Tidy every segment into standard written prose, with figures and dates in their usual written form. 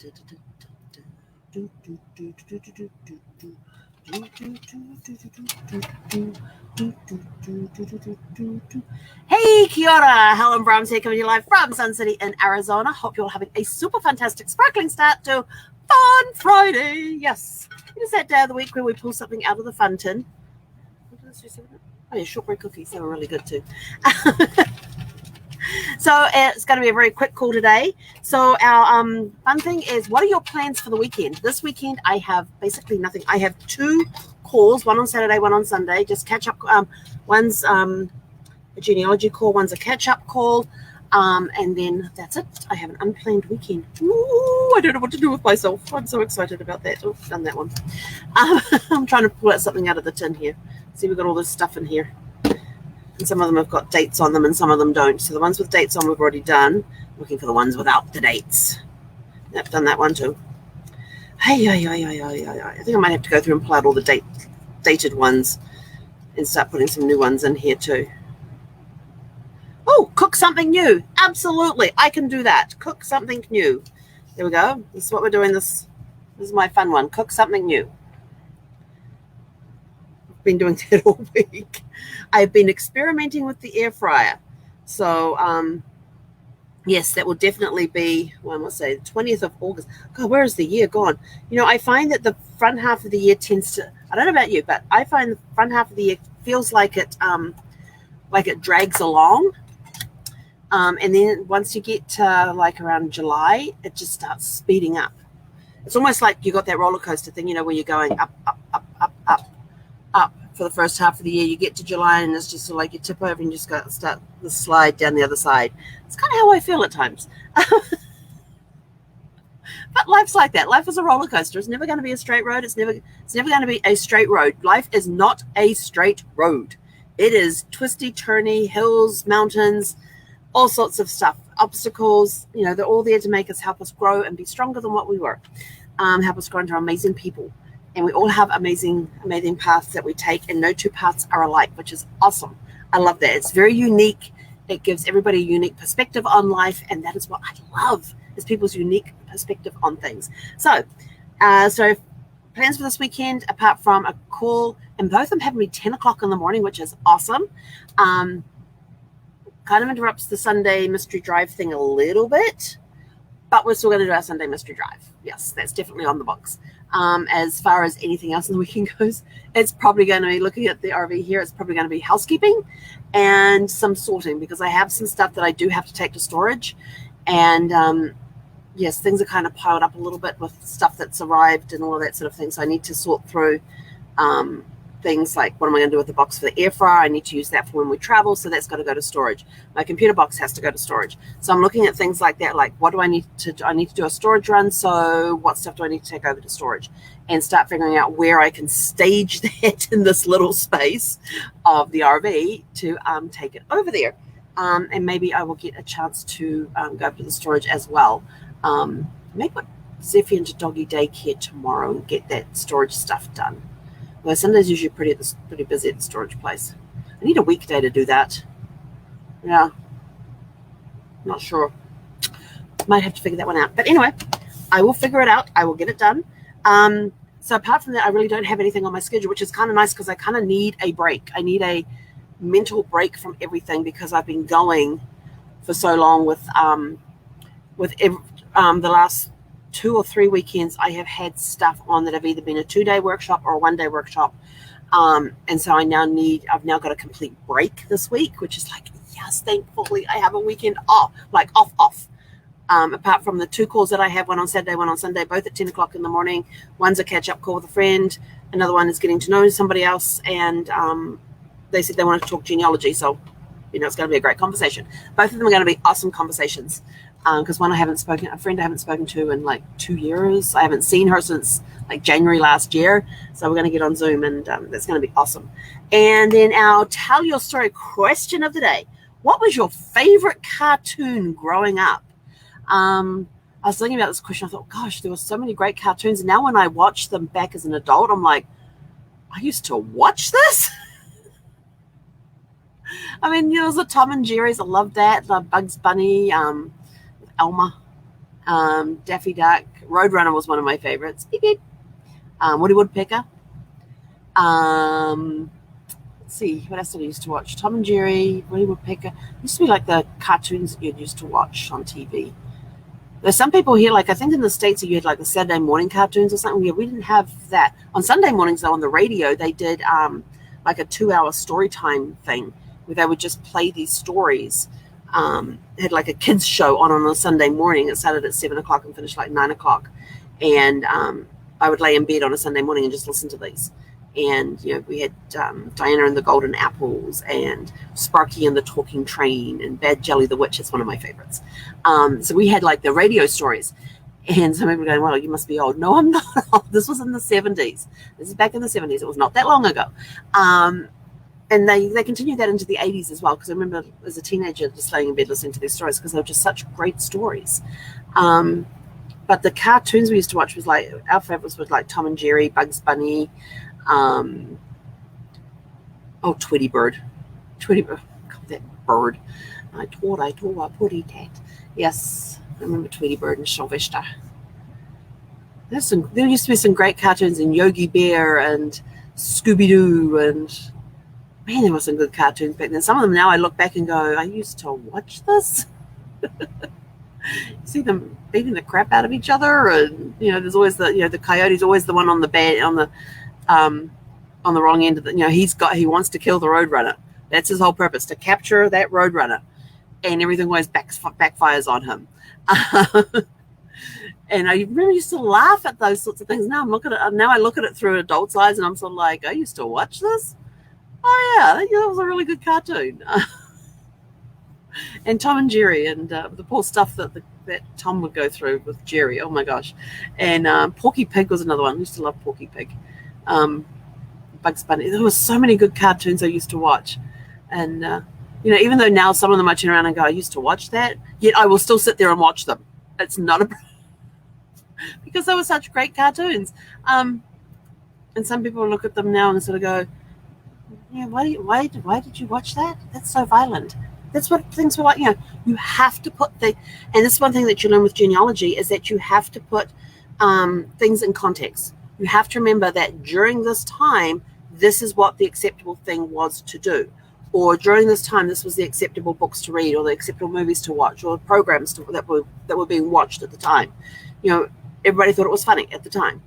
Hey, kia ora. Helen Brahms here, coming to you live from Sun City in Arizona. Hope you're all having a super fantastic, sparkling start to Fun Friday. Yes, it is that day of the week where we pull something out of the fun tin. Oh yeah, shortbread cookies. They were really good too. So it's going to be a very quick call today. So our fun thing is, what are your plans for the weekend? This weekend, I have basically nothing. I have 2 calls, one on Saturday, one on Sunday. Just catch up. One's a genealogy call, one's a catch-up call. And then that's it. I have an unplanned weekend. Ooh, I don't know what to do with myself. I'm so excited about that. Oh, done that one. I'm trying to pull out something out of the tin here. See, we've got all this stuff in here. And some of them have got dates on them and some of them don't. So the ones with dates on we've already done. Looking for the ones without the dates. I've done that one too. I think I might have to go through and pull out all the dated ones and start putting some new ones in here too. Oh, cook something new. Absolutely. I can do that. Cook something new. There we go. This is what we're doing. This is my fun one. Cook something new. I've been doing that all week. I've been experimenting with the air fryer. So, yes, that will definitely be, well, I must say, the 20th of August. God, where is the year gone? You know, I find that the front half of the year tends to, I don't know about you, but I find the front half of the year feels like it drags along. And then once you get to like around July, it just starts speeding up. It's almost like you got that roller coaster thing, you know, where you're going up, up, up, up, up, up for the first half of the year. You get to July and it's just sort of like you tip over and you just start the slide down the other side. It's kind of how I feel at times. But life's like that. Life is a roller coaster. It's never going to be a straight road. It's never going to be a straight road. Life is not a straight road. It is twisty, turny, hills, mountains, all sorts of stuff, obstacles. You know, they're all there to make us, help us grow and be stronger than what we were, help us grow into amazing people. And we all have amazing paths that we take, and no 2 paths are alike, which is awesome. I love that. It's very unique. It gives everybody a unique perspective on life, and that is what I love, is people's unique perspective on things. So plans for this weekend, apart from a call, and both of them have me 10 o'clock in the morning, which is awesome. Kind of interrupts the Sunday mystery drive thing a little bit, but we're still going to do our Sunday mystery drive. Yes, that's definitely on the box. As far as anything else in the weekend goes, it's probably going to be, looking at the RV here, it's probably going to be housekeeping and some sorting, because I have some stuff that I do have to take to storage. And yes, things are kind of piled up a little bit with stuff that's arrived and all of that sort of thing. So I need to sort through things like, what am I going to do with the box for the air fryer? I need to use that for when we travel, so that's got to go to storage. My computer box has to go to storage. So I'm looking at things like that, like, what do I need to do? I need to do a storage run, so what stuff do I need to take over to storage? And start figuring out where I can stage that in this little space of the RV to take it over there. And maybe I will get a chance to go up to the storage as well. Maybe put Zephyr into doggy daycare tomorrow and get that storage stuff done. Well, Sunday's usually pretty busy at the storage place. I need a weekday to do that. Yeah. Not sure. Might have to figure that one out. But anyway, I will figure it out. I will get it done. So apart from that, I really don't have anything on my schedule, which is kind of nice because I kind of need a break. I need a mental break from everything because I've been going for so long with the last 2 or 3 weekends. I have had stuff on that have either been a 2-day workshop or a 1-day workshop. And so I've now got a complete break this week, which is like, yes, thankfully I have a weekend off, like off. Apart from the 2 calls that I have, one on Saturday, one on Sunday, both at 10 o'clock in the morning. One's a catch-up call with a friend. Another one is getting to know somebody else. And they said they wanted to talk genealogy. So, it's going to be a great conversation. Both of them are going to be awesome conversations. Because a friend I haven't spoken to in like 2 years. I haven't seen her since like January last year. So we're going to get on Zoom, and that's going to be awesome. And then our Tell Your Story question of the day. What was your favorite cartoon growing up? I was thinking about this question. I thought, gosh, there were so many great cartoons. And now when I watch them back as an adult, I'm like, I used to watch this? I mean, there was the Tom and Jerry's. I loved that. The Bugs Bunny, Elma. Daffy Duck. Roadrunner was one of my favorites. Beep, beep. Woody Woodpecker. Let's see, what else did I used to watch? Tom and Jerry, Woody Woodpecker. Used to be like the cartoons that you'd used to watch on TV. There's some people here, like I think in the States you had like the Saturday morning cartoons or something. Yeah, we didn't have that. On Sunday mornings though, on the radio, they did like a 2-hour story time thing where they would just play these stories. They had like a kids show on a Sunday morning. It started at 7 o'clock and finished like 9 o'clock. And I would lay in bed on a Sunday morning and just listen to these. And, you know, we had Diana and the Golden Apples and Sparky and the Talking Train and Bad Jelly the Witch. It's one of my favorites. So we had like the radio stories. And some people were going, well, you must be old. No, I'm not old. This was in the 70s. This is back in the 70s. It was not that long ago. And they continued that into the 80s as well, because I remember as a teenager just laying in bed listening to these stories because they were just such great stories. But the cartoons we used to watch was like, our favorites were like Tom and Jerry, Bugs Bunny, Tweety Bird. Tweety Bird. God, that bird. I put it at. Yes, I remember Tweety Bird and Sylvester. There used to be some great cartoons in Yogi Bear and Scooby-Doo, and man, there were some good cartoons back then. Some of them now I look back and go, I used to watch this. See them beating the crap out of each other, and you know, there's always the coyote's always the one on the bad on the wrong end of the, he wants to kill the roadrunner. That's his whole purpose, to capture that roadrunner, and everything always backfires on him. And I really used to laugh at those sorts of things. Now I look at it through adults' eyes, and I'm sort of like, I used to watch this. Oh yeah, that was a really good cartoon. And Tom and Jerry, and the poor stuff that Tom would go through with Jerry. Oh my gosh. And Porky Pig was another one. I used to love Porky Pig. Bugs Bunny. There were so many good cartoons I used to watch. And, even though now some of them I turn around and go, I used to watch that, yet I will still sit there and watch them. It's not because they were such great cartoons. And some people look at them now and sort of go, yeah, why did you watch that? That's so violent. That's what things were like. You have to put and this is one thing that you learn with genealogy, is that you have to put things in context. You have to remember that during this time, this is what the acceptable thing was to do. Or during this time, this was the acceptable books to read, or the acceptable movies to watch, or programs that were being watched at the time. Everybody thought it was funny at the time.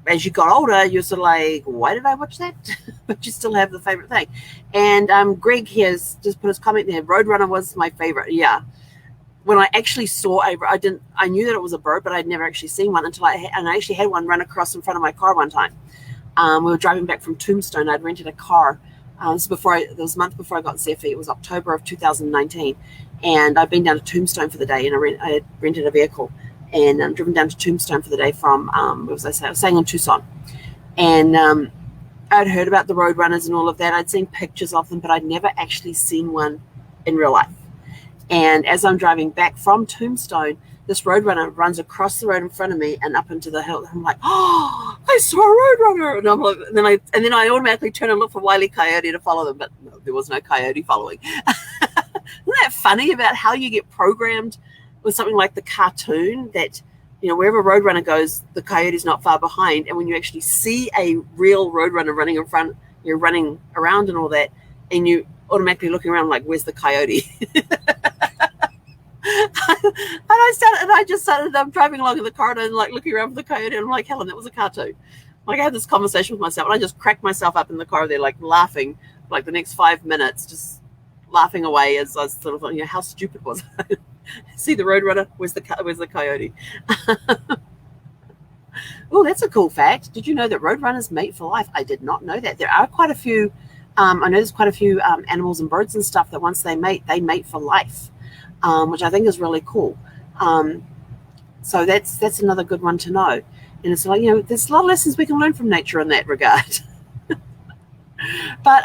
As you got older, you're sort of like, why did I watch that? But you still have the favorite thing. And Greg has just put his comment there. Roadrunner was my favorite. Yeah. When I actually saw I knew that it was a bird, but I'd never actually seen one until I actually had one run across in front of my car one time. We were driving back from Tombstone. I'd rented a car. This was a month before I got Zephy. It was October of 2019. And I'd been down to Tombstone for the day, and I had rented a vehicle and driven down to Tombstone for the day from, where was I saying? I was staying in Tucson. And I'd heard about the Roadrunners and all of that. I'd seen pictures of them, but I'd never actually seen one in real life. And as I'm driving back from Tombstone, this Roadrunner runs across the road in front of me and up into the hill. I'm like, oh, I saw a Roadrunner. And I'm like, and then I automatically turn and look for Wile E. Coyote to follow them, but no, there was no coyote following. Isn't that funny about how you get programmed with something like the cartoon, that wherever Roadrunner goes, the coyote's not far behind, and when you actually see a real Roadrunner running in front, you're running around and all that, and you automatically looking around like, where's the coyote? I'm driving along in the corridor and like looking around for the coyote, and I'm like, Helen, that was a cartoon. Like, I had this conversation with myself, and I just cracked myself up in the car there, like laughing, like the next 5 minutes, just laughing away as I was sort of, how stupid was I? See the Roadrunner, where's the coyote? Oh, that's a cool fact. Did you know that Roadrunners mate for life? I did not know that. There are quite a few, I know there's quite a few animals and birds and stuff that once they mate for life, which I think is really cool. So that's another good one to know. And it's like, there's a lot of lessons we can learn from nature in that regard. But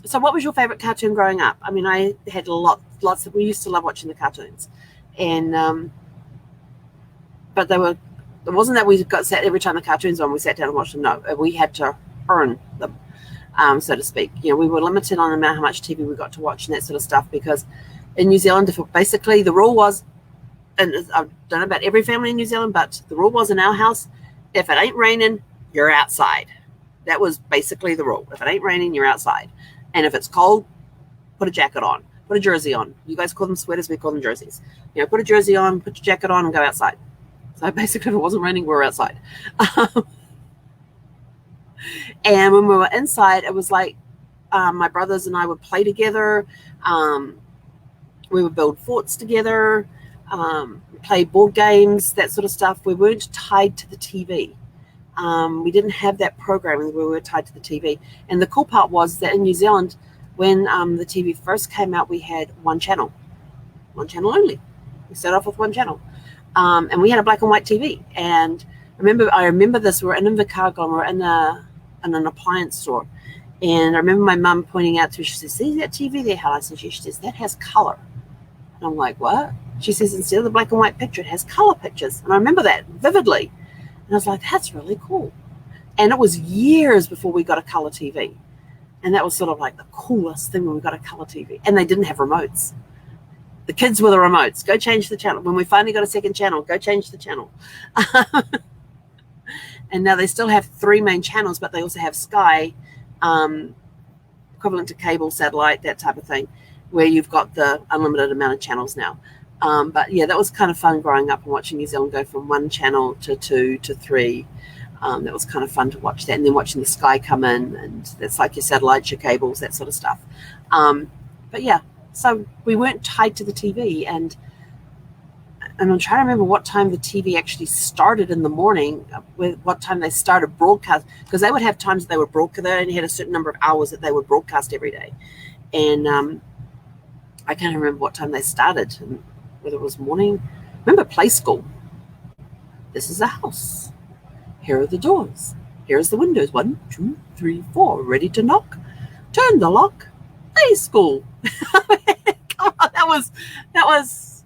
so what was your favorite cartoon growing up? I mean, I had lots of, we used to love watching the cartoons, and but it wasn't that we got sat every time the cartoons on, we sat down and watched them. No, we had to earn them, so to speak. We were limited on the amount how much TV we got to watch and that sort of stuff, because in New Zealand, basically the rule was, and I don't know about every family in New Zealand, but the rule was in our house, if it ain't raining, you're outside. That was basically the rule. If it ain't raining, you're outside. And if it's cold, put a jacket on, put a jersey on. You guys call them sweaters, we call them jerseys. Put a jersey on, put your jacket on, and go outside. So basically, if it wasn't raining, we were outside. And when we were inside, it was like my brothers and I would play together. We would build forts together, play board games, that sort of stuff. We weren't tied to the TV. We didn't have that programming where we were tied to the TV. And the cool part was that in New Zealand, when the TV first came out, we had one channel only. We started off with one channel. And we had a black and white TV. And I remember this, we were in Invercargill, and we were in an appliance store. And I remember my mum pointing out to me, she says, see that TV there, Helen? She says, that has color. And I'm like, what? She says, instead of the black and white picture, it has color pictures. And I remember that vividly. And I was like, that's really cool. And it was years before we got a color TV. And that was sort of like the coolest thing when we got a color TV. And they didn't have remotes. The kids were the remotes. Go change the channel. When we finally got a second channel, go change the channel. And now they still have 3 main channels, but they also have Sky, equivalent to cable, satellite, that type of thing, where you've got the unlimited amount of channels now. But yeah, that was kind of fun growing up and watching New Zealand go from 1 channel to 2 to 3. That was kind of fun to watch that, and then watching the Sky come in, and that's like your satellites, your cables, that sort of stuff. But yeah, so we weren't tied to the TV, and I'm trying to remember what time the TV actually started in the morning, with what time they started broadcast, because they would have times that they would broadcast. They only had a certain number of hours that they would broadcast every day, and I can't remember what time they started, and whether it was morning. Remember Play School? This is a house. Here are the doors. Here's the windows. 1, 2, 3, 4. Ready to knock? Turn the lock. Play School. Come on, that was.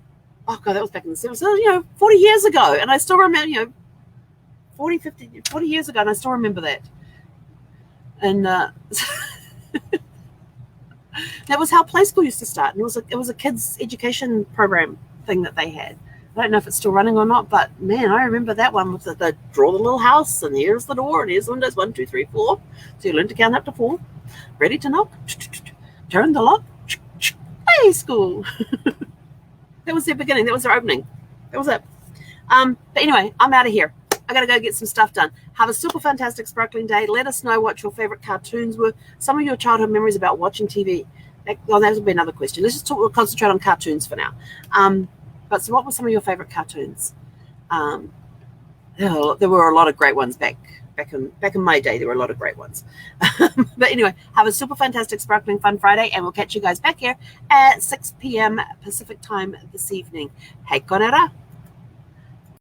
Oh God, that was back in the 70s. 40 years ago, and I still remember. 40 years ago, and I still remember that. And that was how Play School used to start. And it was a kids' education program thing that they had. I don't know if it's still running or not, but man, I remember that one with the draw the little house, and here's the door, and here's the windows, 1, 2, 3, 4. So you learn to count up to 4. Ready to knock? Turn the lock. Play School. That was their beginning. That was their opening. That was it. But anyway, I'm out of here. I got to go get some stuff done. Have a super fantastic sparkling day. Let us know what your favorite cartoons were. Some of your childhood memories about watching TV. That will be another question. Let's just concentrate on cartoons for now. But so what were some of your favorite cartoons? There were a lot of great ones back in my day. There were a lot of great ones. But anyway, have a super fantastic sparkling fun Friday, and we'll catch you guys back here at 6 p.m. Pacific time this evening. Hei konera.